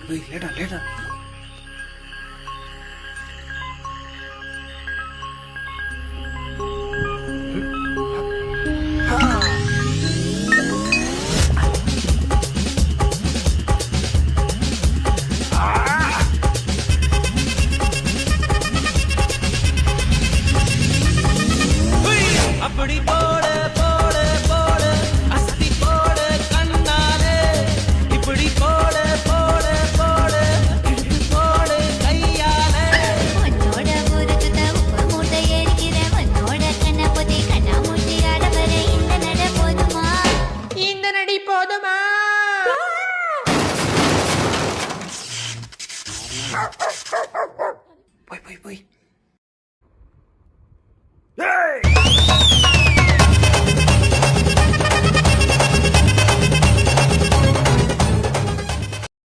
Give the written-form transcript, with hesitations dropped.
லேடா லேடா. அப்படி போட போட போட அஸ்தி போட கண்ணாலே இப்படி போட போட போட இழுத்து போட கையாலே உன்னோட ஊருக்கு உப்பு மூட்டை எரிக்கிறேன் உன்னோட கண்ண பொதி கண்ணா மூட்டி ஆடவரை இந்த நட போதுமா இந்த நடி போதுமா போய் போய் போய்.